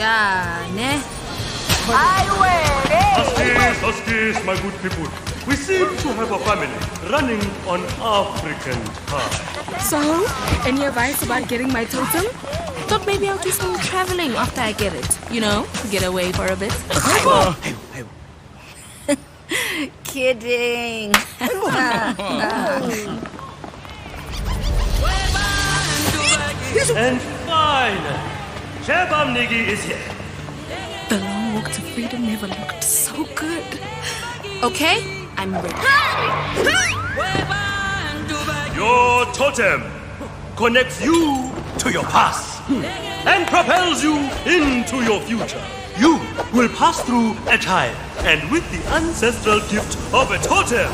Yeah, ne? Justice, my good people. We seem to have a family running on African time. So, any advice about getting my totem? Thought maybe I'll do some traveling after I get it. You know, get away for a bit. Kidding. And finally, Sheba is here. The long walk to freedom never looked so good. Okay, I'm ready. Your totem connects you to your past and propels you into your future. You will pass through a time, and with the ancestral gift of a totem.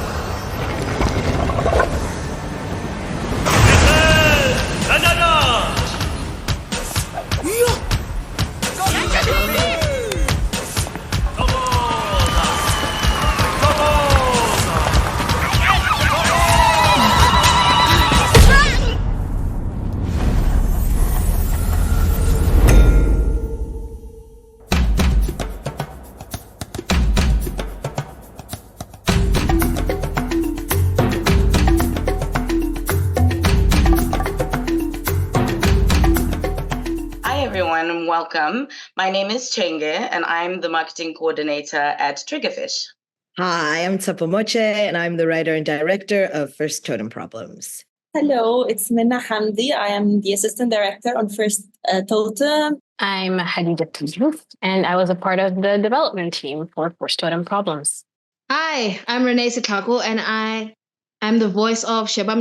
Welcome. My name is Chenge, and I'm the marketing coordinator at Triggerfish. Hi, I'm Tshepo Moche, and I'm the writer and director of First Totem Problems. Hello, it's Minna Hamdi. I am the assistant director on First Totem. I'm Hadida, and I was a part of the development team for First Totem Problems. Hi, I'm Renee Sitako, and I'm the voice of Sheba.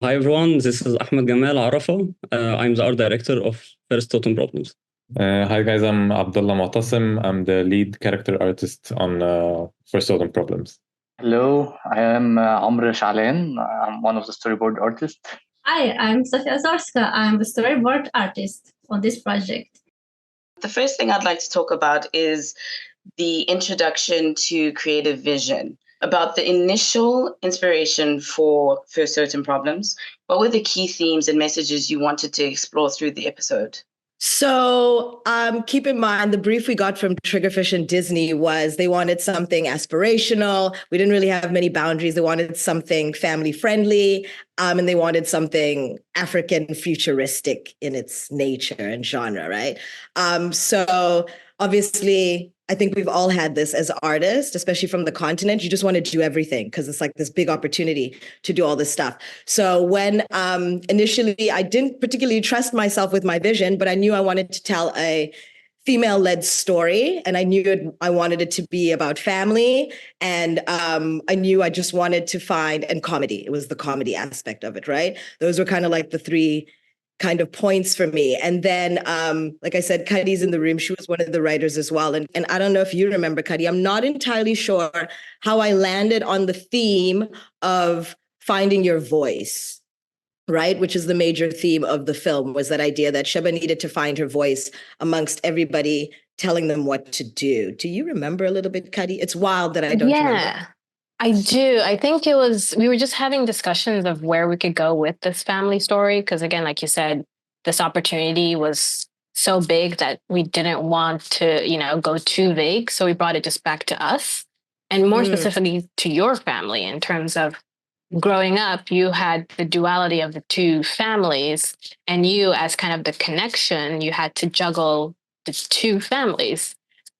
Hi everyone, this is Ahmed Gamal Arafa. I'm the art director of First Totem Problems. Hi guys, I'm Abdullah Mu'tasim. I'm the lead character artist on First Totem Problems. Hello, I am Amr Shalen. I'm one of the storyboard artists. Hi, I'm Sofia Zorska. I'm the storyboard artist on this project. The first thing I'd like to talk about is the introduction to creative vision. About the initial inspiration for First Totem Problems. What were the key themes and messages you wanted to explore through the episode? So keep in mind, the brief we got from Triggerfish and Disney was they wanted something aspirational. We didn't really have many boundaries. They wanted something family friendly, and they wanted something African futuristic in its nature and genre, right? So obviously, I think we've all had this as artists, especially from the continent. You just want to do everything because it's like this big opportunity to do all this stuff. So when initially I didn't particularly trust myself with my vision, but I knew I wanted to tell a female-led story, and I knew I wanted it to be about family, and I knew I just wanted to find, and comedy. It was the comedy aspect of it, right? Those were kind of like the three kind of points for me. And then, like I said, Kadi's in the room. She was one of the writers as well. And I don't know if you remember, Kadi, I'm not entirely sure how I landed on the theme of finding your voice, right? Which is the major theme of the film, was that idea that Sheba needed to find her voice amongst everybody telling them what to do. Do you remember a little bit, Kadi? It's wild that I don't remember. I do. I think we were just having discussions of where we could go with this family story. Because again, like you said, this opportunity was so big that we didn't want to, go too vague. So we brought it just back to us and more specifically to your family in terms of growing up, you had the duality of the two families, and you as kind of the connection, you had to juggle the two families.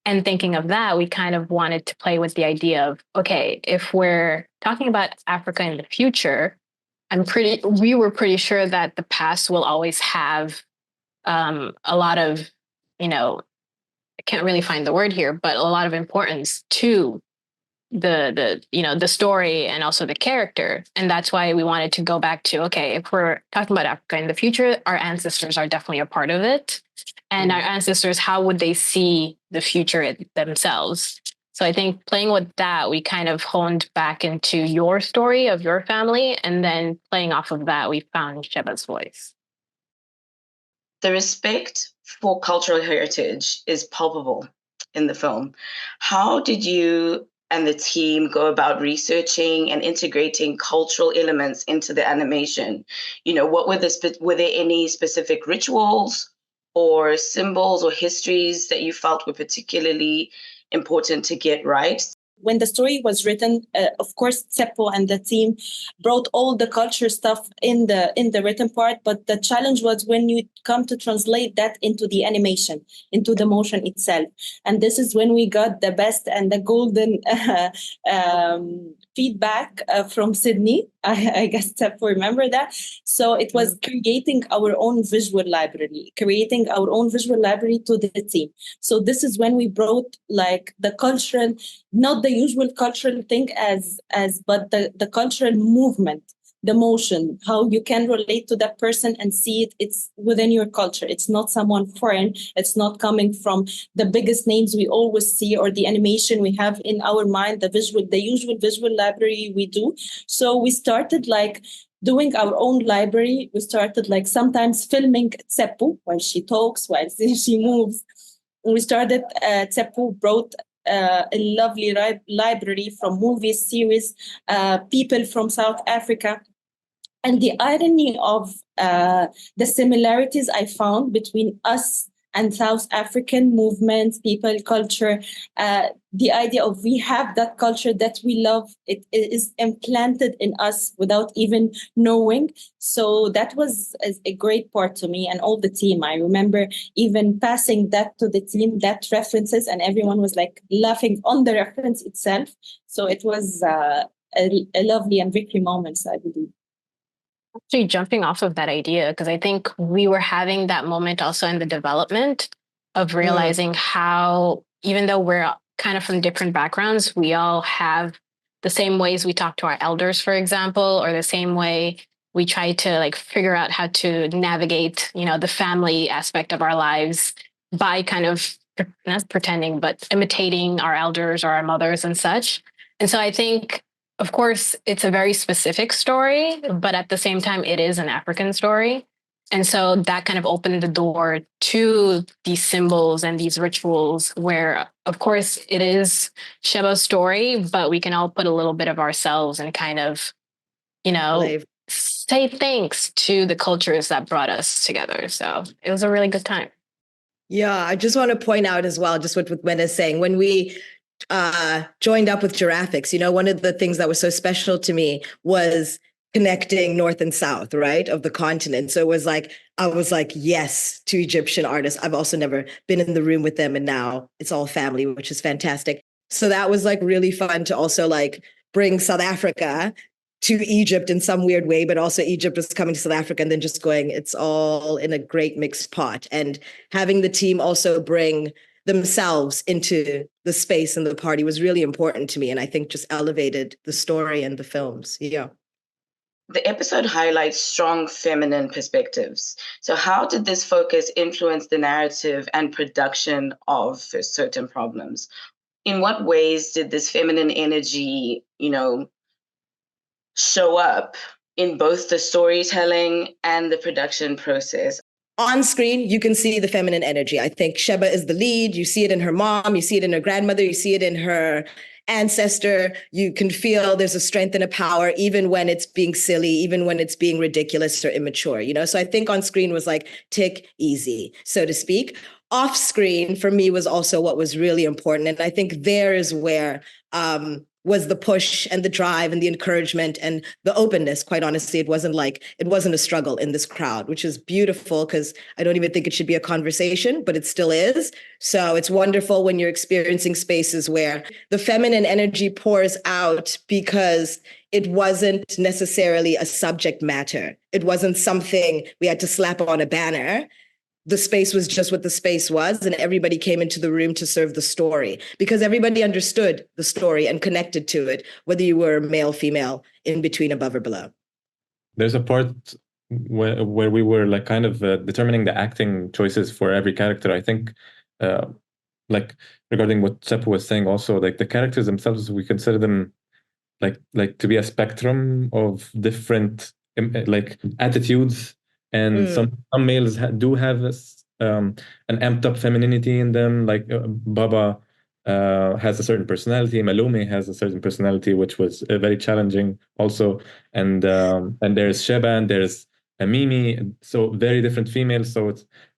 And thinking of that, we kind of wanted to play with the idea of, okay, if we're talking about Africa in the future, we were pretty sure that the past will always have a lot of, I can't really find the word here, but a lot of importance to the story and also the character. And that's why we wanted to go back to, okay, if we're talking about Africa in the future, our ancestors are definitely a part of it. And our ancestors, how would they see the future themselves? So I think playing with that, we kind of honed back into your story of your family. And then playing off of that, we found Sheba's voice. The respect for cultural heritage is palpable in the film. How did you and the team go about researching and integrating cultural elements into the animation? What were there any specific rituals or symbols or histories that you felt were particularly important to get right? When the story was written, of course, Tshepo and the team brought all the culture stuff in the written part. But the challenge was when you come to translate that into the animation, into the motion itself. And this is when we got the best and the golden feedback from Sydney. I guess Tshepo remember that. So it was creating our own visual library to the team. So this is when we brought like the cultural, not the usual cultural thing but the cultural movement, the motion, how you can relate to that person and see it's within your culture. It's not someone foreign. It's not coming from the biggest names we always see or the animation we have in our mind, the usual visual library we do. So we started like doing our own library. We started like sometimes filming Tshepo while she talks, while she moves. We started, Tshepo brought a lovely library from movies, series, people from South Africa. And the irony of the similarities I found between us and South African movements, people, culture, the idea of we have that culture that we love, it is implanted in us without even knowing. So that was a great part to me and all the team. I remember even passing that to the team, that references, and everyone was like laughing on the reference itself. So it was a lovely and victory moment, I believe. Actually, jumping off of that idea, because I think we were having that moment also in the development of realizing how, even though we're kind of from different backgrounds, we all have the same ways we talk to our elders, for example, or the same way we try to like figure out how to navigate, the family aspect of our lives by kind of not pretending, but imitating our elders or our mothers and such. And so I think, of course, it's a very specific story, but at the same time, it is an African story. And so that kind of opened the door to these symbols and these rituals where, of course, it is Sheba's story, but we can all put a little bit of ourselves and kind of, say thanks to the cultures that brought us together. So it was a really good time. Yeah, I just want to point out as well, just what Mena is saying, when we joined up with Giraffics, one of the things that was so special to me was connecting North and South, right, of the continent. So it was like, I was like, yes, to Egyptian artists. I've also never been in the room with them, and now it's all family, which is fantastic. So that was like really fun to also like bring South Africa to Egypt in some weird way, but also Egypt was coming to South Africa and then just going, it's all in a great mixed pot. And having the team also bring themselves into the space and the party was really important to me. And I think just elevated the story and the films. Yeah. The episode highlights strong feminine perspectives. So how did this focus influence the narrative and production of First Totem Problems? In what ways did this feminine energy, show up in both the storytelling and the production process? On screen, you can see the feminine energy. I think Sheba is the lead. You see it in her mom, you see it in her grandmother, you see it in her ancestor. You can feel there's a strength and a power, even when it's being silly, even when it's being ridiculous or immature, So I think on screen was like tick easy, so to speak. Off screen for me was also what was really important. And I think there is where was the push and the drive and the encouragement and the openness. Quite honestly, it wasn't a struggle in this crowd, which is beautiful because I don't even think it should be a conversation, but it still is. So it's wonderful when you're experiencing spaces where the feminine energy pours out because it wasn't necessarily a subject matter. It wasn't something we had to slap on a banner. The space was just what the space was, and everybody came into the room to serve the story because everybody understood the story and connected to it, whether you were male, female, in between, above or below. There's a part where we were like kind of determining the acting choices for every character. I think like regarding what Tshepo was saying also, like the characters themselves, we consider them like to be a spectrum of different like attitudes. And some males do have this, an amped up femininity in them. Like Baba has a certain personality. Malome has a certain personality, which was very challenging also. And there's Sheba and there's Mimi. So very different females. So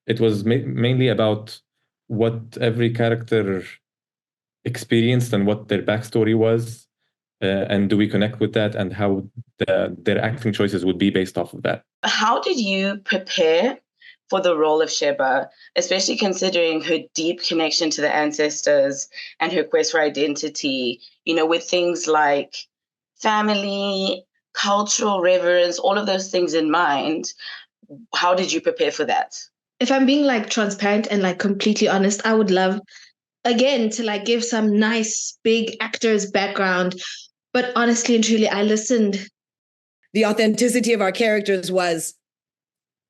it was mainly about what every character experienced and what their backstory was, and do we connect with that, and how their acting choices would be based off of that. How did you prepare for the role of Sheba, especially considering her deep connection to the ancestors and her quest for identity, with things like family, cultural reverence, all of those things in mind? How did you prepare for that? If I'm being transparent and completely honest, I would love, again, to give some nice big actors background. But honestly and truly, I listened. The authenticity of our characters was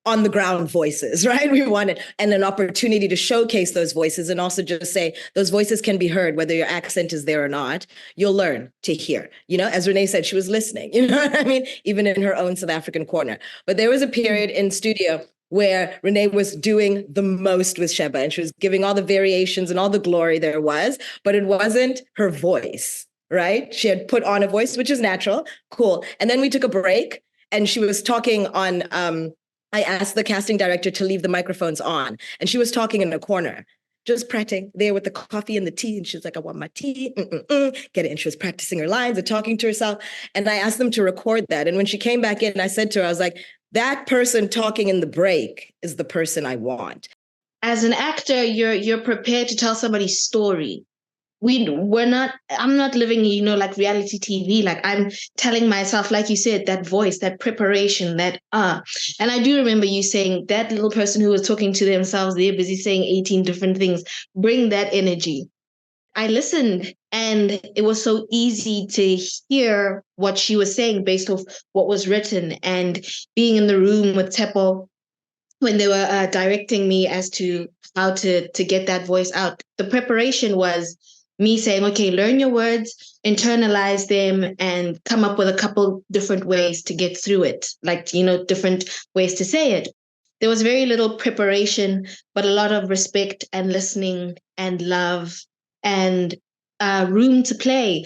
on the ground voices, right? We wanted and an opportunity to showcase those voices and also just say those voices can be heard, whether your accent is there or not. You'll learn to hear. As Renee said, she was listening, you know what I mean? Even in her own South African corner. But there was a period in studio where Renee was doing the most with Sheba, and she was giving all the variations and all the glory there was, but it wasn't her voice, right? She had put on a voice, which is natural, cool. And then we took a break and she was talking on, I asked the casting director to leave the microphones on, and she was talking in a corner, just practicing there with the coffee and the tea. And she was like, I want my tea, get it. And she was practicing her lines and talking to herself. And I asked them to record that. And when she came back in, I said to her, I was like, that person talking in the break is the person I want. As an actor, you're prepared to tell somebody's story. I'm not living, like reality TV. I'm telling myself, like you said, that voice, that preparation, and I do remember you saying that little person who was talking to themselves, they're busy saying 18 different things. Bring that energy. I listened, and it was so easy to hear what she was saying based off what was written, and being in the room with Tshepo when they were directing me as to how to get that voice out. The preparation was me saying, okay, learn your words, internalize them, and come up with a couple different ways to get through it, different ways to say it. There was very little preparation, but a lot of respect and listening and love and room to play.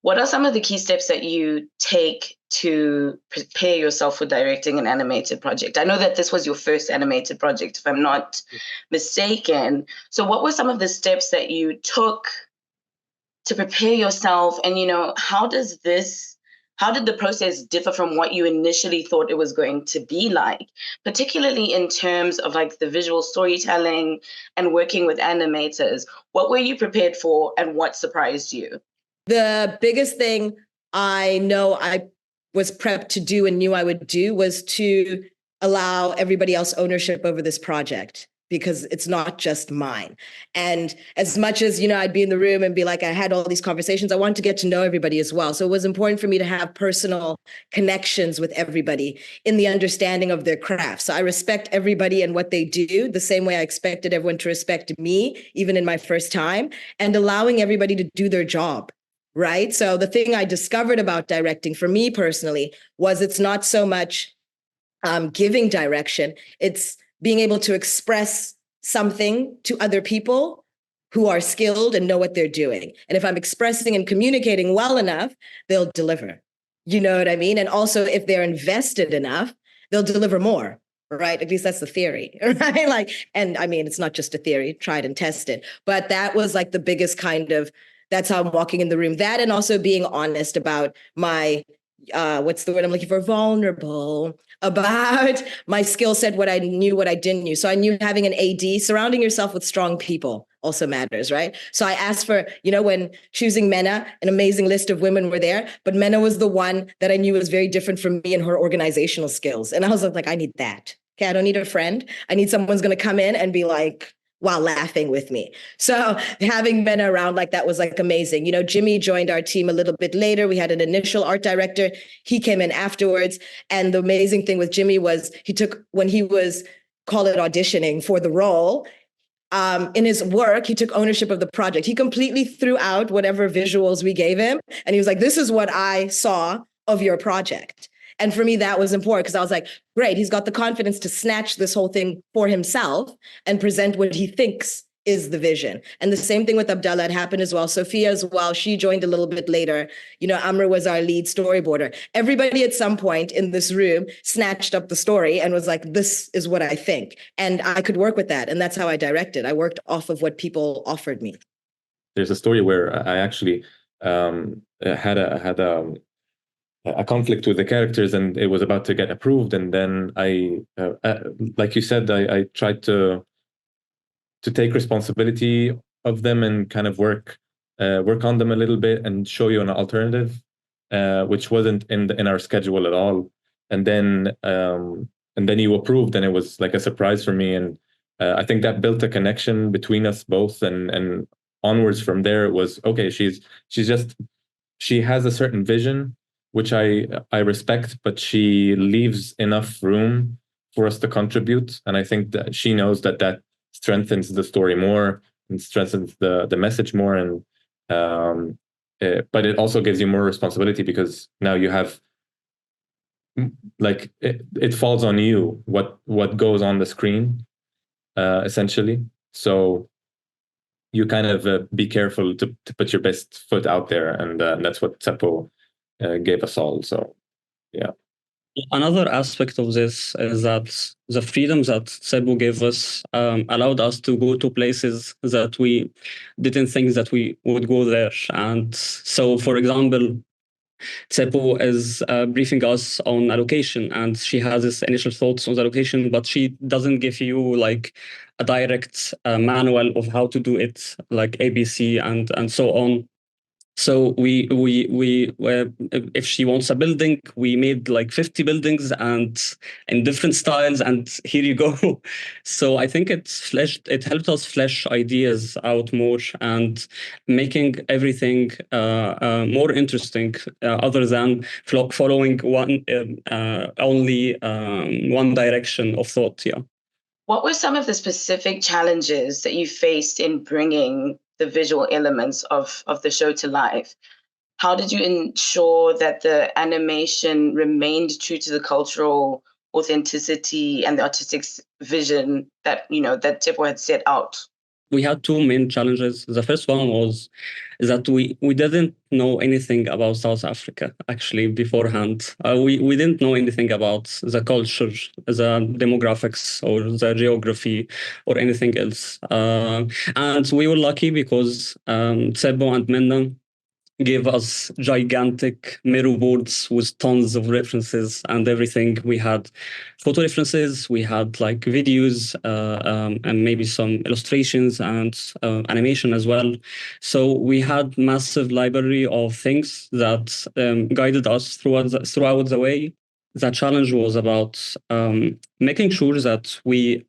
What are some of the key steps that you take to prepare yourself for directing an animated project? I know that this was your first animated project, if I'm not mistaken. So what were some of the steps that you took to prepare yourself? And, how did the process differ from what you initially thought it was going to be like, particularly in terms of the visual storytelling and working with animators? What were you prepared for and what surprised you? The biggest thing I know I was prepped to do and knew I would do was to allow everybody else ownership over this project, because it's not just mine. And as much as, I'd be in the room and be like, I had all these conversations, I wanted to get to know everybody as well. So it was important for me to have personal connections with everybody in the understanding of their craft. So I respect everybody and what they do the same way I expected everyone to respect me, even in my first time, and allowing everybody to do their job. Right. So the thing I discovered about directing for me personally was it's not so much giving direction. It's being able to express something to other people who are skilled and know what they're doing. And if I'm expressing and communicating well enough, they'll deliver. You know what I mean? And also, if they're invested enough, they'll deliver more. Right. At least that's the theory. Right. And I mean, it's not just a theory, tried and tested. But that was the biggest that's how I'm walking in the room. That, and also being honest about my, what's the word I'm looking for? Vulnerable about my skill set, what I knew, what I didn't know. So I knew having an AD, surrounding yourself with strong people also matters, right? So I asked for, when choosing Mena, an amazing list of women were there, but Mena was the one that I knew was very different from me and her organizational skills. And I was like, I need that. Okay, I don't need a friend. I need someone's going to come in and be while laughing with me. So having Mena around that was amazing. Jimmy joined our team a little bit later. We had an initial art director. He came in afterwards. And the amazing thing with Jimmy was when he was, call it auditioning for the role, in his work, he took ownership of the project. He completely threw out whatever visuals we gave him. And he was like, this is what I saw of your project. And for me, that was important because I was like, great, he's got the confidence to snatch this whole thing for himself and present what he thinks is the vision. And the same thing with Abdallah, it happened as well. Sophia as well, she joined a little bit later. Amr was our lead storyboarder. Everybody at some point in this room snatched up the story and was like, this is what I think. And I could work with that. And that's how I directed. I worked off of what people offered me. There's a story where I actually had a conflict with the characters, and it was about to get approved. And then I like you said, I tried to take responsibility of them and kind of work on them a little bit and show you an alternative, which wasn't in our schedule at all. And then you approved, and it was like a surprise for me. And I think that built a connection between us both. And onwards from there, it was okay. She has a certain vision, which I respect, but she leaves enough room for us to contribute. And I think that she knows that strengthens the story more and strengthens the message more. And but it also gives you more responsibility, because now you have, like, it falls on you what goes on the screen, essentially. So you kind of be careful to put your best foot out there, and that's what Tshepo gave us all. So yeah. Another aspect of this is that the freedoms that Tshepo gave us allowed us to go to places that we didn't think that we would go there. And so, for example, Tshepo is briefing us on a location, and she has his initial thoughts on the location, but she doesn't give you like a direct manual of how to do it, like ABC and so on. So we if she wants a building, we made like 50 buildings and in different styles, and here you go. So I think it helped us flesh ideas out more and making everything more interesting, other than following only one direction of thought. Yeah. What were some of the specific challenges that you faced in bringing the visual elements of the show to life? How did you ensure that the animation remained true to the cultural authenticity and the artistic vision that that Tshepo had set out? We had two main challenges. The first one was that we didn't know anything about South Africa, actually, beforehand. We didn't know anything about the culture, the demographics, or the geography, or anything else. And we were lucky because Tshepo and Minna gave us gigantic mirror boards with tons of references and everything. We had photo references, we had like videos, and maybe some illustrations and animation as well. So we had massive library of things that guided us throughout the way. The challenge was about making sure that we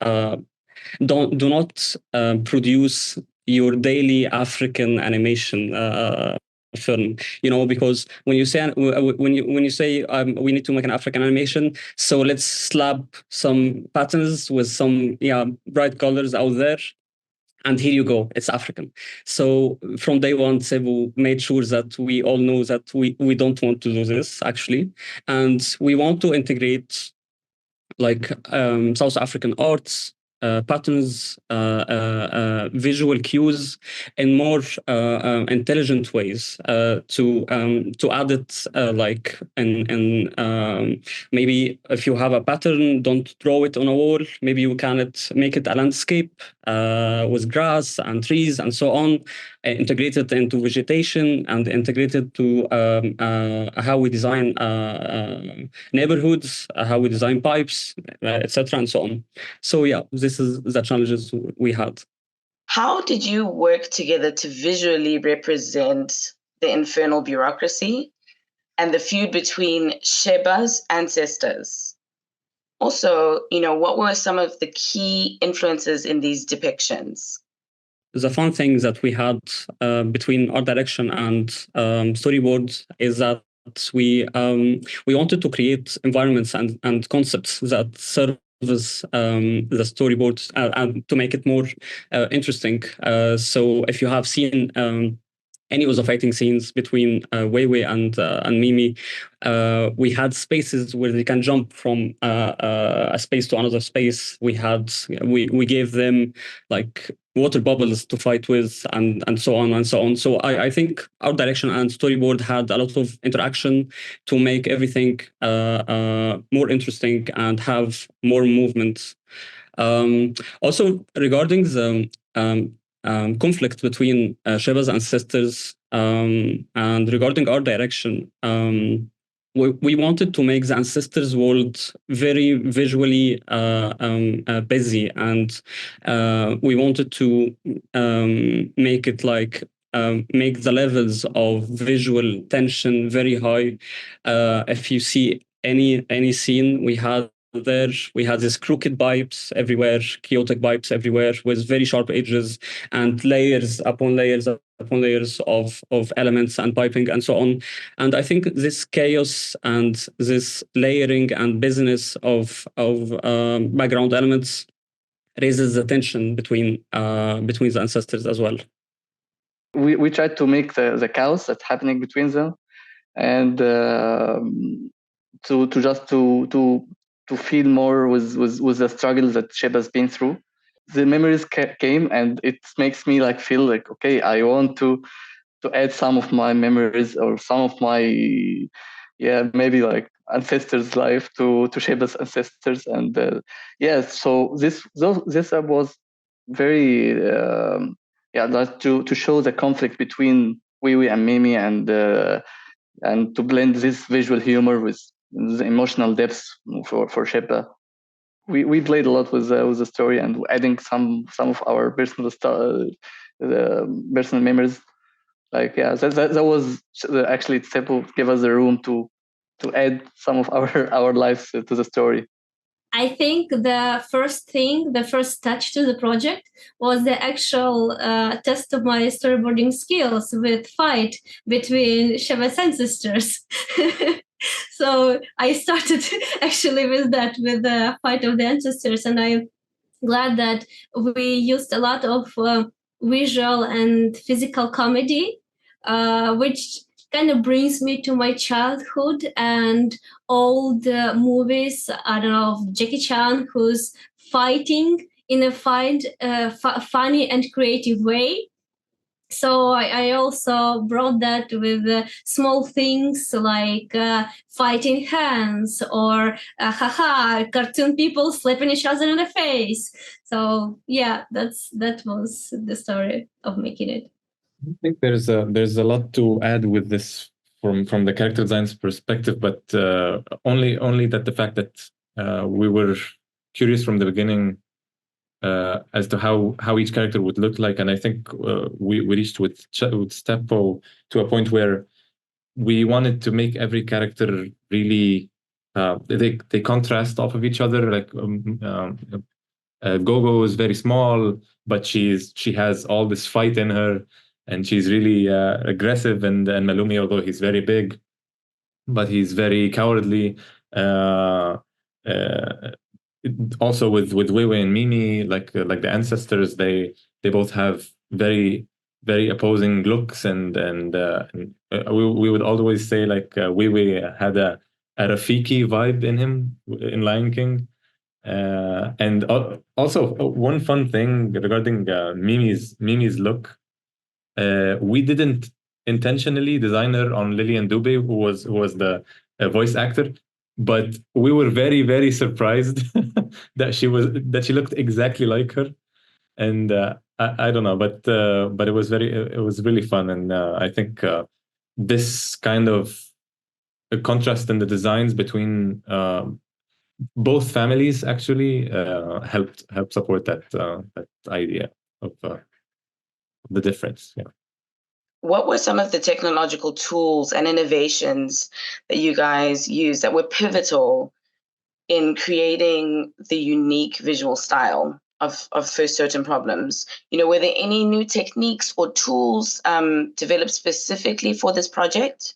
do not produce your daily African animation film, because when you say we need to make an African animation, so let's slap some patterns with some bright colors out there, and here you go, it's African. So from day one, Tshepo made sure that we all know that we don't want to do this, actually, and we want to integrate like South African arts, patterns, visual cues in more intelligent ways to add it like in maybe if you have a pattern, don't draw it on a wall. Maybe you can make it a landscape with grass and trees and so on, integrated into vegetation and integrated to how we design neighborhoods, how we design pipes, etc. and so on. So yeah, this is the challenges we had. How did you work together to visually represent the infernal bureaucracy and the feud between Sheba's ancestors? Also, what were some of the key influences in these depictions? The fun thing that we had between art direction and storyboard is that we wanted to create environments and concepts that serve the storyboard and to make it more interesting. So if you have seen any of the fighting scenes between Weiwei and Mimi, we had spaces where they can jump from a space to another space. We gave them like water bubbles to fight with, and so on and so on. So I think our direction and storyboard had a lot of interaction to make everything more interesting and have more movement. Also, regarding the conflict between Sheba's ancestors, and regarding our direction, we wanted to make the ancestors' world very visually busy, and we wanted to make it like make the levels of visual tension very high. If you see any scene we had these crooked pipes everywhere, chaotic pipes everywhere with very sharp edges and layers upon layers upon layers of elements and piping and so on. And I think this chaos and this layering and business of background elements raises the tension between the ancestors as well. We tried to make the chaos that's happening between them, and to feel more with the struggles that Sheba's been through. The memories came, and it makes me like feel like, okay, I want to add some of my memories or some of my maybe like ancestors' life to Sheba's ancestors, and so this was very like to show the conflict between Weiwei and Mimi, and to blend this visual humor with the emotional depth for Sheba. We played a lot with the story and adding some of our personal personal memories. Like that was actually Tshepo gave us the room to add some of our lives to the story. I think the first touch to the project was the actual test of my storyboarding skills with fight between Sheba's ancestors. So I started actually with the fight of the ancestors, and I'm glad that we used a lot of visual and physical comedy, which kind of brings me to my childhood and old movies. I don't know, of Jackie Chan, who's fighting in a funny and creative way. So I also brought that with small things like fighting hands or cartoon people slapping each other in the face. So yeah, that was the story of making it. I think there's a lot to add with this from the character design's perspective, but only that the fact that we were curious from the beginning as to how each character would look like, and I think we reached with Tshepo to a point where we wanted to make every character really they contrast off of each other. Like Gogo is very small, but she has all this fight in her, and she's really aggressive. And Malumi, although he's very big, but he's very cowardly. Also with Weiwei and Mimi, like the ancestors, they both have very very opposing looks, and we would always say like Weiwei had a Rafiki vibe in him in Lion King. And also one fun thing regarding Mimi's look, we didn't intentionally design her on Lillian Dubé, who was the voice actor, but we were very very surprised that she looked exactly like her. And I don't know, but it was really fun, and I think this kind of contrast in the designs between both families actually helped support that idea of the difference. Yeah. What were some of the technological tools and innovations that you guys used that were pivotal in creating the unique visual style of First Totem Problems? Were there any new techniques or tools developed specifically for this project?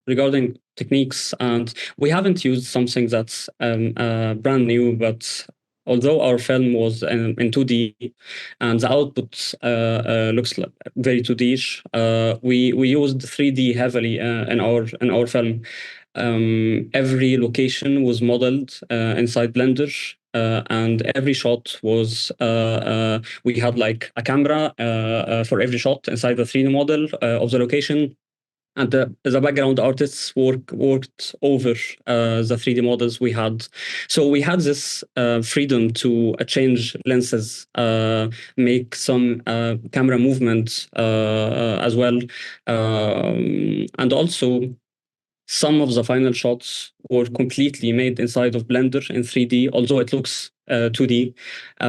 Regarding techniques, and we haven't used something that's brand new, but although our film was in 2D and the output looks like very 2D-ish, we used 3D heavily in our film. Every location was modeled inside Blender, and every shot was we had like a camera for every shot inside the 3D model of the location. And the background artists worked over the 3D models we had. So we had this freedom to change lenses, make some camera movement as well. And also, some of the final shots were completely made inside of Blender in 3D, although it looks 2D,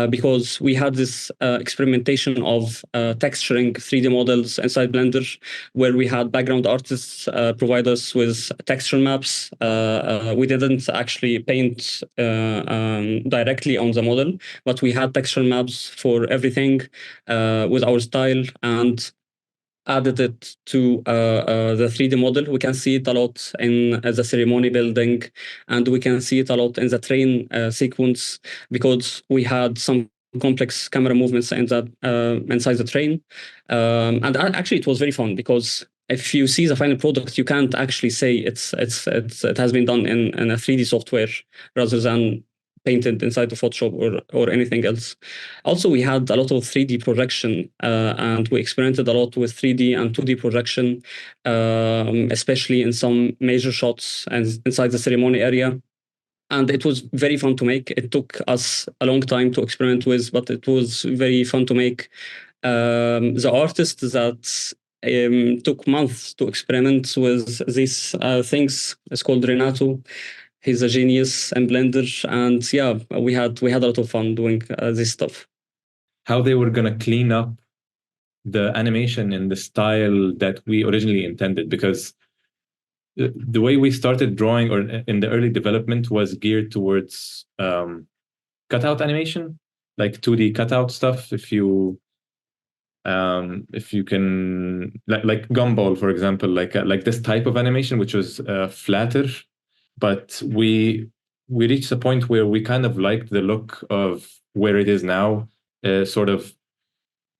because we had this experimentation of texturing 3D models inside Blender, where we had background artists provide us with texture maps. We didn't actually paint directly on the model, but we had texture maps for everything with our style, and added it to the 3D model. We can see it a lot in the ceremony building, and we can see it a lot in the train sequence, because we had some complex camera movements in that inside the train. And actually, it was very fun, because if you see the final product, you can't actually say it has been done in a 3D software rather than painted inside of Photoshop or anything else. Also, we had a lot of 3D projection, and we experimented a lot with 3D and 2D projection, especially in some major shots and inside the ceremony area. And it was very fun to make. It took us a long time to experiment with, but it was very fun to make. The artist that took months to experiment with these things is called Renato. He's a genius in Blender, and yeah, we had a lot of fun doing this stuff. How they were gonna clean up the animation in the style that we originally intended, because the way we started drawing or in the early development was geared towards cutout animation, like 2D cutout stuff. If you can, like Gumball, for example, like this type of animation, which was flatter. But we reached a point where we kind of liked the look of where it is now, sort of,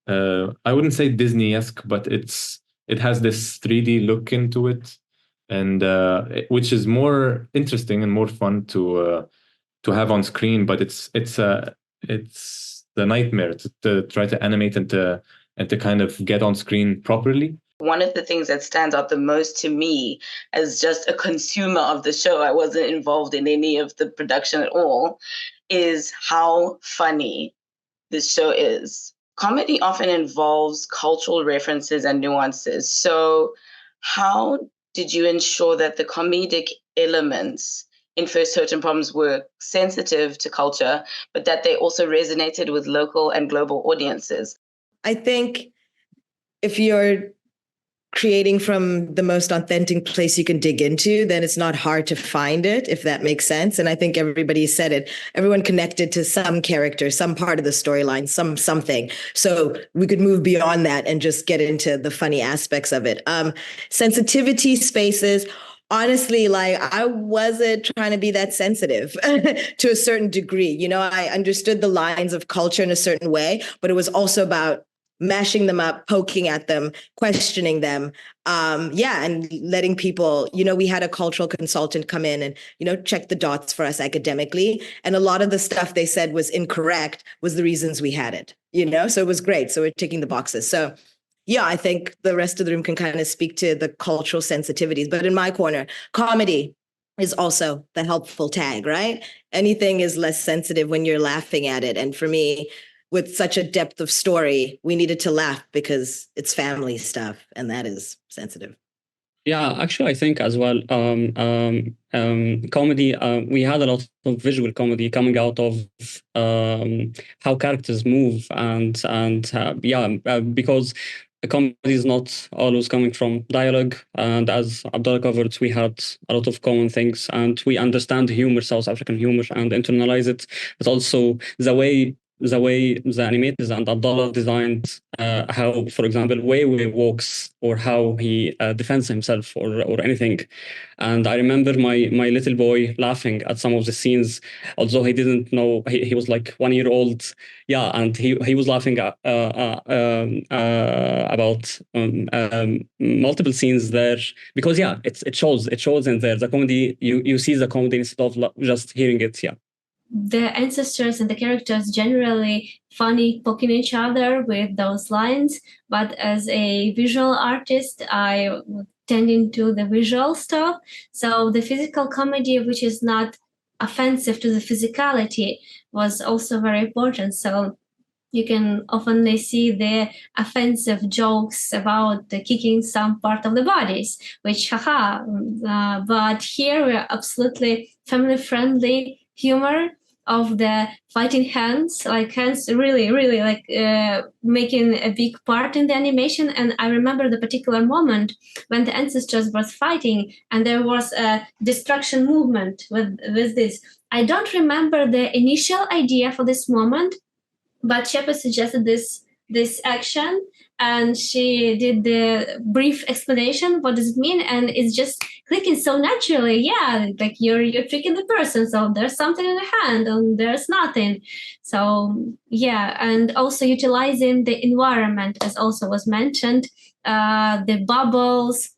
I wouldn't say Disney-esque, but it has this 3D look into it, and which is more interesting and more fun to have on screen. But it's the nightmare to try to animate and to kind of get on screen properly. One of the things that stands out the most to me as just a consumer of the show, I wasn't involved in any of the production at all, is how funny this show is. Comedy often involves cultural references and nuances. So how did you ensure that the comedic elements in First Totem Problems were sensitive to culture, but that they also resonated with local and global audiences? I think if you're creating from the most authentic place you can dig into, then it's not hard to find it, if that makes sense. And I think everybody said it. Everyone connected to some character, some part of the storyline, something. So we could move beyond that and just get into the funny aspects of it. Sensitivity spaces. Honestly, like I wasn't trying to be that sensitive to a certain degree. You know, I understood the lines of culture in a certain way, but it was also about mashing them up, poking at them, questioning them. And letting people, we had a cultural consultant come in and, check the dots for us academically. And a lot of the stuff they said was incorrect was the reasons we had it, so it was great. So we're ticking the boxes. So yeah, I think the rest of the room can kind of speak to the cultural sensitivities. But in my corner, comedy is also the helpful tag, right? Anything is less sensitive when you're laughing at it. And for me, with such a depth of story, we needed to laugh because it's family stuff, and that is sensitive. Yeah, actually, I think as well, comedy, we had a lot of visual comedy coming out of how characters move, because the comedy is not always coming from dialogue. And as Abdullah covered, we had a lot of common things, and we understand humor, South African humor, and internalize it. But also the way the way the animators and Abdullah designed how, for example, way walks or how he defends himself or anything. And I remember my little boy laughing at some of the scenes, although he didn't know, he was like 1 year old. Yeah, and he was laughing about multiple scenes there, because yeah, it shows in there the comedy. You see the comedy instead of just hearing it. Yeah. The ancestors and the characters generally funny, poking each other with those lines. But as a visual artist, I tend into the visual stuff. So the physical comedy, which is not offensive to the physicality, was also very important. So you can often see the offensive jokes about the kicking some part of the bodies, which haha. But here we're absolutely family-friendly humor of the fighting hands, like hands really like making a big part in the animation. And I remember the particular moment when the ancestors were fighting and there was a destruction movement with this. I don't remember the initial idea for this moment, but Sheba suggested this action, and she did the brief explanation. What does it mean? And it's just clicking so naturally. Yeah, like you're tricking the person. So there's something in the hand, and there's nothing. So yeah, and also utilizing the environment, as also was mentioned, the bubbles,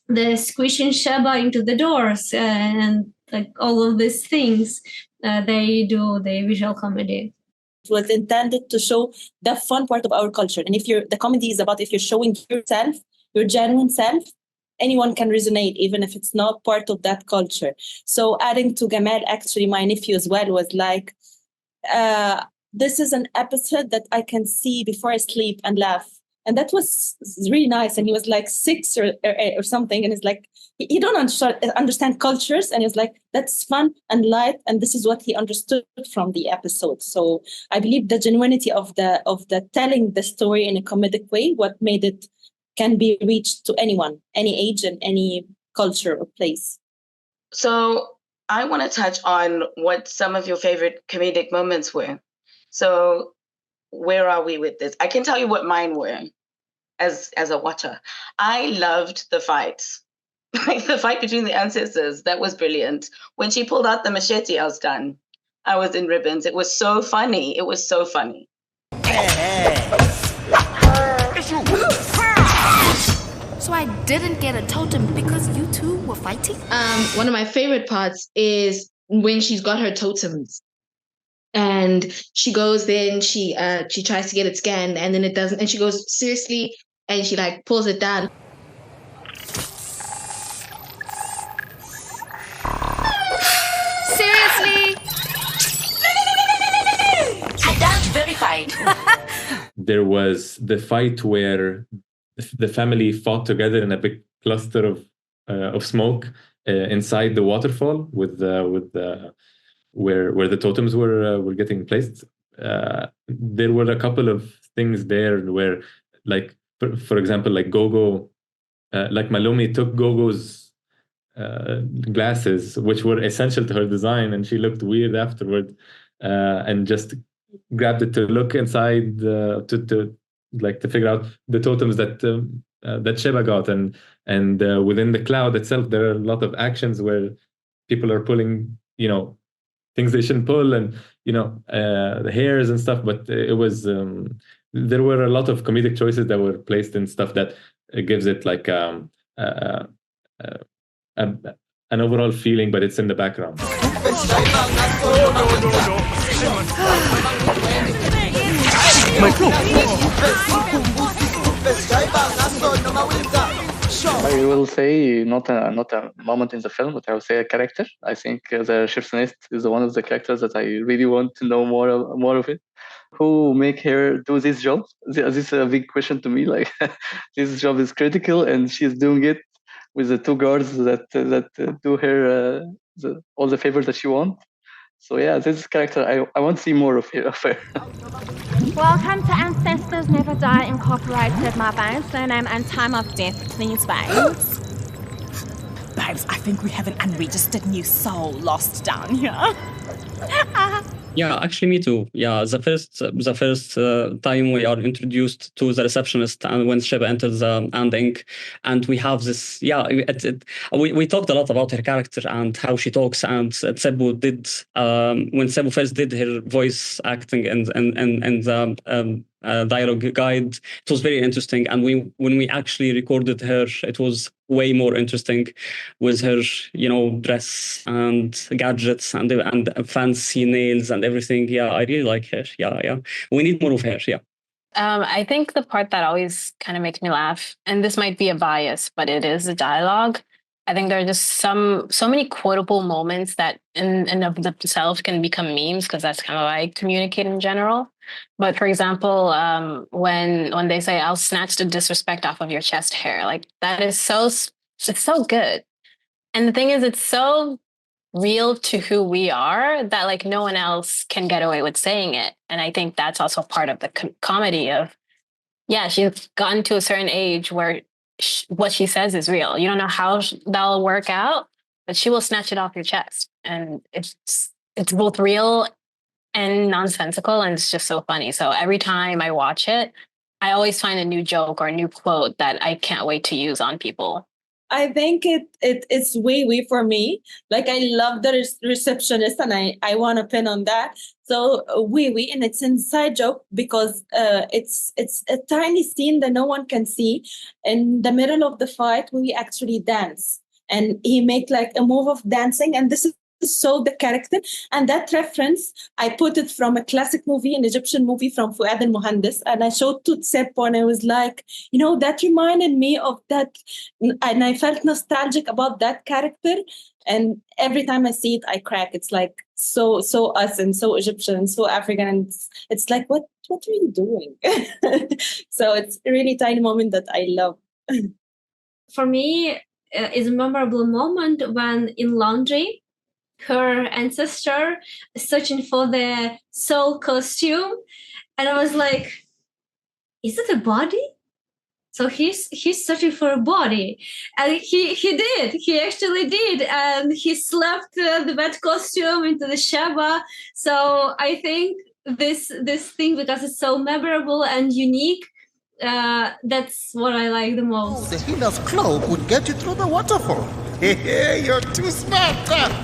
the squishing Sheba into the doors, and like all of these things. They do the visual comedy. It was intended to show the fun part of our culture. And the comedy is about if you're showing yourself, your genuine self, anyone can resonate, even if it's not part of that culture. So adding to Gamal, actually, my nephew as well was like, this is an episode that I can see before I sleep and laugh. And that was really nice. And he was like 6 or something. And it's like, he don't understand cultures. And he was like, that's fun and light. And this is what he understood from the episode. So I believe the genuinity of the telling the story in a comedic way, what made it can be reached to anyone, any age and any culture or place. So I want to touch on what some of your favorite comedic moments were. So where are we with this? I can tell you what mine were as a watcher. I loved the fight. Like the fight between the ancestors. That was brilliant. When she pulled out the machete, I was done. I was in ribbons. It was so funny. It was so funny. So I didn't get a totem because you two were fighting? One of my favorite parts is when she's got her totems. And she goes there and she tries to get it scanned, and then it doesn't. And she goes, seriously? And she like pulls it down. Seriously? Standout verified. There was the fight where the family fought together in a big cluster of smoke inside the waterfall with where the totems were getting placed. There were a couple of things there where, like, for example, like Gogo, like Malumi took Gogo's glasses, which were essential to her design, and she looked weird afterward, and just grabbed it to look inside to figure out the totems that Sheba got, and within the cloud itself, there are a lot of actions where people are pulling, things they shouldn't pull, and the hairs and stuff. But it was there were a lot of comedic choices that were placed in stuff that gives it like an overall feeling, but it's in the background. I will say not a moment in the film, but I will say a character. I think the receptionist is one of the characters that I really want to know more of it. Who make her do this job? This is a big question to me. Like, this job is critical, and she's doing it with the 2 guards that do her all the favors that she wants. So yeah, this character, I want to see more of her. Welcome to Ancestors Never Die Incorporated, my babes. Surname and time of death, please, babes. Babes, I think we have an unregistered new soul lost down here. Yeah, actually, me too. Yeah, the first time we are introduced to the receptionist, and when Sheba enters the ending, and we have this. Yeah, we talked a lot about her character and how she talks, and Tshepo did when Tshepo first did her voice acting and the dialogue guide. It was very interesting, and when we actually recorded her, it was way more interesting with her, dress and gadgets and fancy nails and everything. Yeah, I really like her. Yeah. We need more of her. Yeah. I think the part that always kind of makes me laugh, and this might be a bias, but it is the dialogue. I think there are just so many quotable moments that in of themselves can become memes, because that's kind of how I communicate in general. But for example, when they say, "I'll snatch the disrespect off of your chest hair," like that is it's so good. And the thing is, it's so real to who we are that like no one else can get away with saying it. And I think that's also part of the comedy of, yeah, she's gotten to a certain age where what she says is real. You don't know how that'll work out, but she will snatch it off your chest. And it's both real and nonsensical, and it's just so funny. So every time I watch it, I always find a new joke or a new quote that I can't wait to use on people. I think it's way for me. Like I love the receptionist, and I want to pin on that. So we and it's inside joke because it's a tiny scene that no one can see. In the middle of the fight, we actually dance, and he make like a move of dancing, and this is so the character. And that reference, I put it from a classic movie, an Egyptian movie from Fuad al-Muhandis, and I showed to Tshepo, and I was like, that reminded me of that, and I felt nostalgic about that character. And every time I see it, I crack. It's like so us and so Egyptian and so African, and it's like, what are you doing? So it's a really tiny moment that I love. For me, it's a memorable moment when in laundry, her ancestor is searching for the soul costume, and I was like, is it a body? So he's searching for a body, and he actually did, and he slapped the wet costume into the Sheba. So I think this thing, because it's so memorable and unique, that's what I like the most. The healer's cloak would get you through the waterfall. Hey, you're too smart.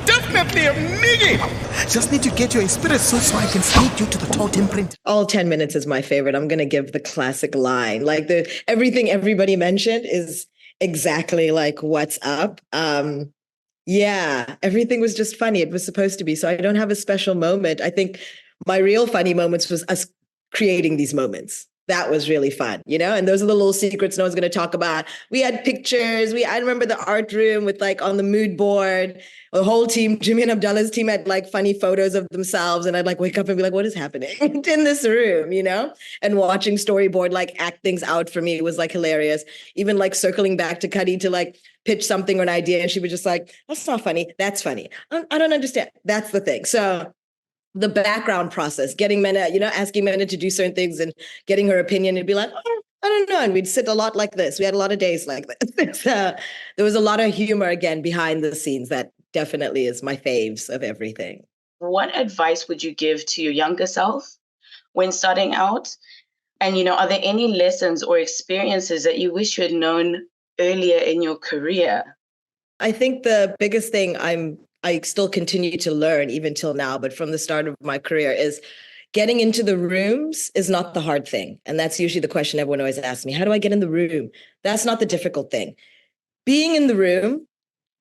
Definitely a miggy. Just need to get your spirit suit so I can sneak you to the totem print. All 10 minutes is my favorite. I'm going to give the classic line. Like everything everybody mentioned is exactly like what's up. Yeah, everything was just funny. It was supposed to be. So I don't have a special moment. I think my real funny moments was us creating these moments. That was really fun, and those are the little secrets no one's going to talk about. We had pictures. I remember the art room with like on the mood board, the whole team, Jimmy and Abdullah's team had like funny photos of themselves. And I'd like wake up and be like, what is happening in this room, And watching storyboard, like act things out for me was like hilarious. Even like circling back to Cuddy to like pitch something or an idea. And she was just like, that's not funny. That's funny. I don't understand. That's the thing. So the background process, getting Mena, asking Mena to do certain things and getting her opinion and be like, oh, I don't know. And we'd sit a lot like this. We had a lot of days like this. There was a lot of humor, again, behind the scenes that definitely is my faves of everything. What advice would you give to your younger self when starting out? And, are there any lessons or experiences that you wish you had known earlier in your career? I think the biggest thing I still continue to learn even till now, but from the start of my career is getting into the rooms is not the hard thing. And that's usually the question everyone always asks me. How do I get in the room? That's not the difficult thing. Being in the room,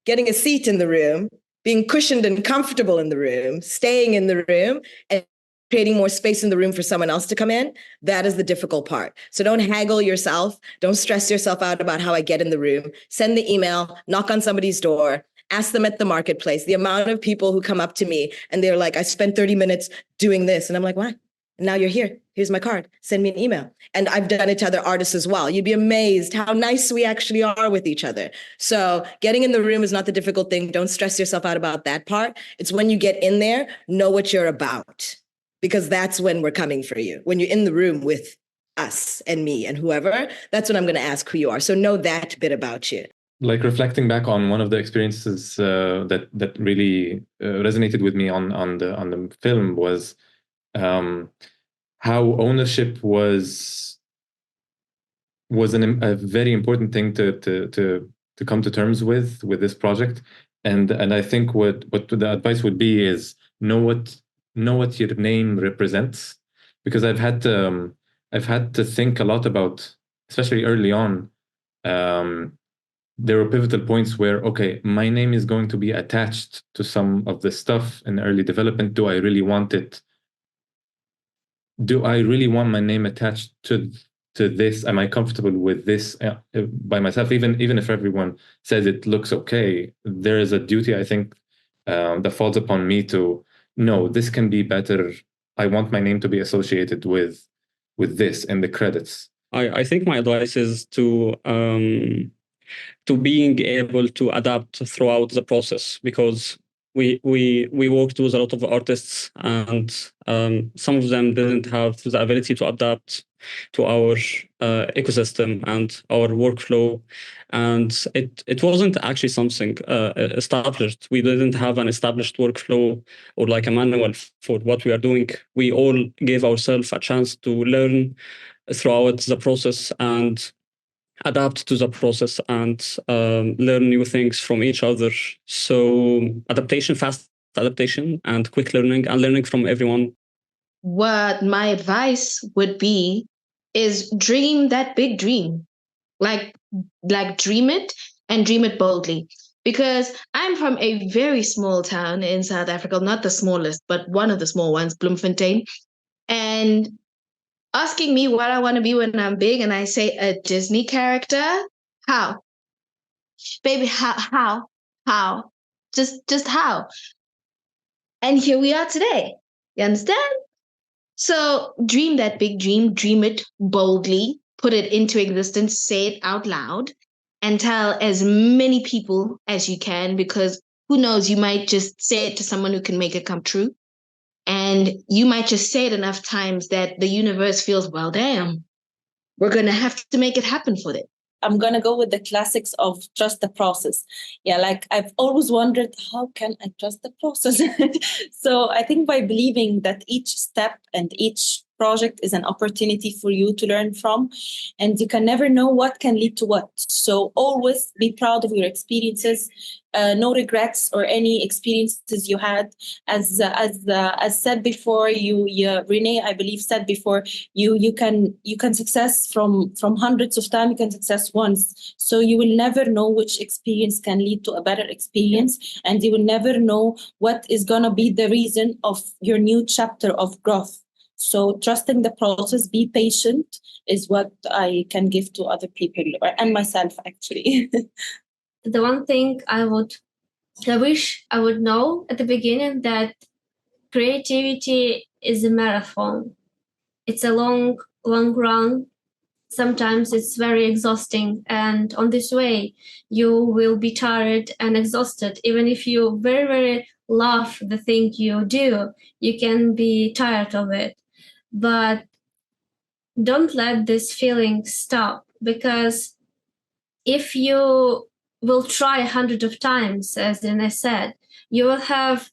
getting a seat in the room, being cushioned and comfortable in the room, staying in the room, and creating more space in the room for someone else to come in, that is the difficult part. So don't haggle yourself. Don't stress yourself out about how I get in the room. Send the email, knock on somebody's door, ask them at the marketplace. The amount of people who come up to me and they're like, I spent 30 minutes doing this. And I'm like, what? And now you're here. Here's my card. Send me an email. And I've done it to other artists as well. You'd be amazed how nice we actually are with each other. So getting in the room is not the difficult thing. Don't stress yourself out about that part. It's when you get in there, know what you're about, because that's when we're coming for you. When you're in the room with us and me and whoever, that's when I'm going to ask who you are. So know that bit about you. like reflecting back on one of the experiences that really resonated with me on the film was how ownership was a very important thing to come to terms with this project. And I think what the advice would be is know what your name represents, because I've had to think a lot about, especially early on. There were pivotal points where, okay, my name is going to be attached to some of the stuff in early development. Do I really want it? Do I really want my name attached to this? Am I comfortable with this by myself? Even if everyone says it looks okay, there is a duty, I think, that falls upon me to no, this can be better. I want my name to be associated with this in the credits. I think my advice is to being able to adapt throughout the process, because we worked with a lot of artists, and some of them didn't have the ability to adapt to our ecosystem and our workflow, and it wasn't actually something established. We didn't have an established workflow or like a manual for what we are doing. We all gave ourselves a chance to learn throughout the process and adapt to the process and learn new things from each other. So fast adaptation and quick learning and learning from everyone. What my advice would be is dream that big dream. Like dream it and dream it boldly. Because I'm from a very small town in South Africa, not the smallest, but one of the small ones, Bloemfontein. And asking me what I want to be when I'm big, and I say a Disney character, how? Baby, how? Just how? And here we are today. You understand? So dream that big dream, dream it boldly, put it into existence, say it out loud, and tell as many people as you can, because who knows, you might just say it to someone who can make it come true. And you might just say it enough times that the universe feels, well, damn, we're going to have to make it happen for them. I'm going to go with the classics of trust the process. Yeah, like I've always wondered, how can I trust the process? So I think by believing that each step and each project is an opportunity for you to learn from, and you can never know what can lead to what. So always be proud of your experiences, no regrets or any experiences you had. As said before, Renee, I believe said before, you can success from hundreds of times. You can success once. So you will never know which experience can lead to a better experience, and you will never know what is gonna be the reason of your new chapter of growth. So trusting the process, be patient, is what I can give to other people and myself, actually. The one thing I wish I would know at the beginning, that creativity is a marathon. It's a long run. Sometimes it's very exhausting. And on this way, you will be tired and exhausted. Even if you very, very love the thing you do, you can be tired of it. But don't let this feeling stop, because if you will try 100 of times, as Dina said, you will have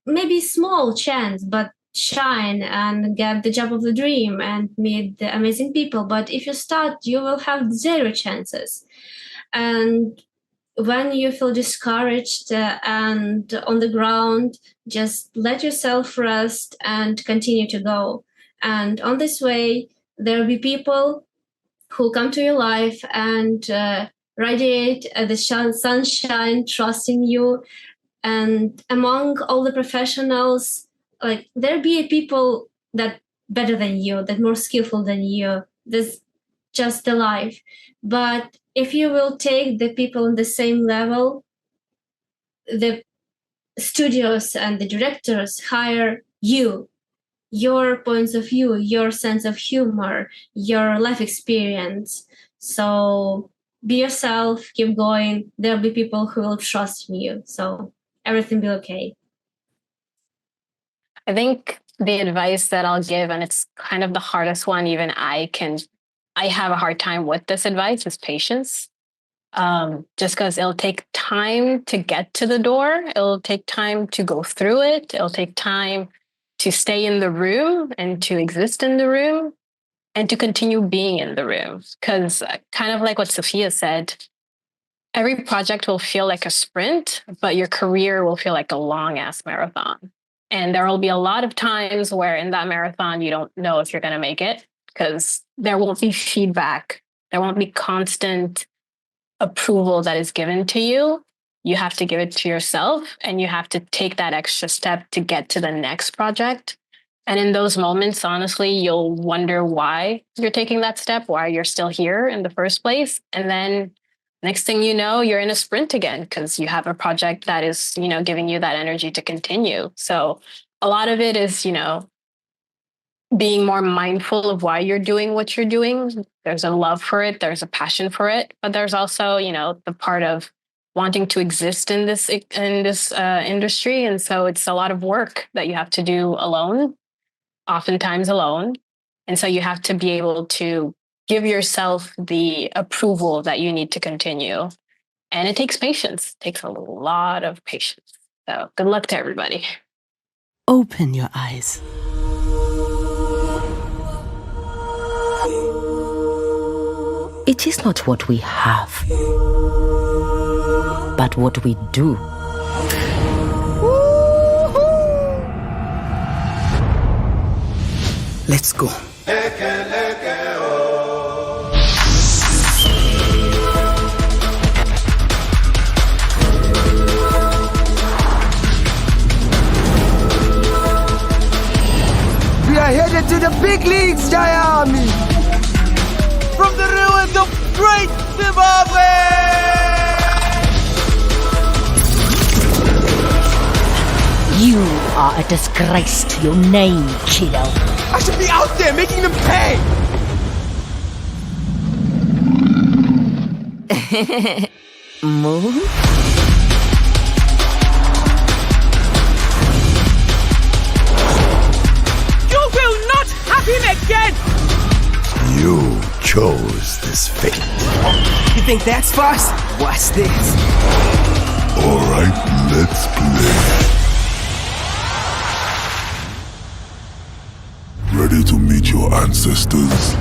maybe small chance, but shine and get the job of the dream and meet the amazing people. But if you start, you will have 0 chances. And when you feel discouraged and on the ground, just let yourself rest and continue to go. And on this way, there will be people who come to your life and radiate the sunshine, trusting you. And among all the professionals, like there'll be people that better than you, that more skillful than you. That's just the life. But if you will take the people on the same level, the studios and the directors hire you, your points of view, your sense of humor, your life experience. So be yourself, keep going. There'll be people who will trust in you. So everything will be okay. I think the advice that I'll give, and it's kind of the hardest one, even I have a hard time with this advice, is patience. just because it'll take time to get to the door. It'll take time to go through it. It'll take time to stay in the room and to exist in the room and to continue being in the room. Because kind of like what Sophia said, every project will feel like a sprint, but your career will feel like a long-ass marathon. And there will be a lot of times where in that marathon, you don't know if you're going to make it because there won't be feedback. There won't be constant approval that is given to you. You have to give it to yourself, and you have to take that extra step to get to the next project. And in those moments, honestly, you'll wonder why you're taking that step, why you're still here in the first place. And then next thing you know, you're in a sprint again because you have a project that is, giving you that energy to continue. So a lot of it is, being more mindful of why you're doing what you're doing. There's a love for it. There's a passion for it. But there's also, the part of wanting to exist in this industry. And so it's a lot of work that you have to do alone, oftentimes alone. And so you have to be able to give yourself the approval that you need to continue. And it takes patience. It takes a lot of patience. So good luck to everybody. Open your eyes. It is not what we have, but what we do. Let's go. We are headed to the big leagues, Jaya Army! From the ruins of great Zimbabwe! You are a disgrace to your name, Kiddo. I should be out there making them pay! Move? You will not have him again! You chose this fate. You think that's fast? Watch this. Alright, let's play. Ready to meet your ancestors?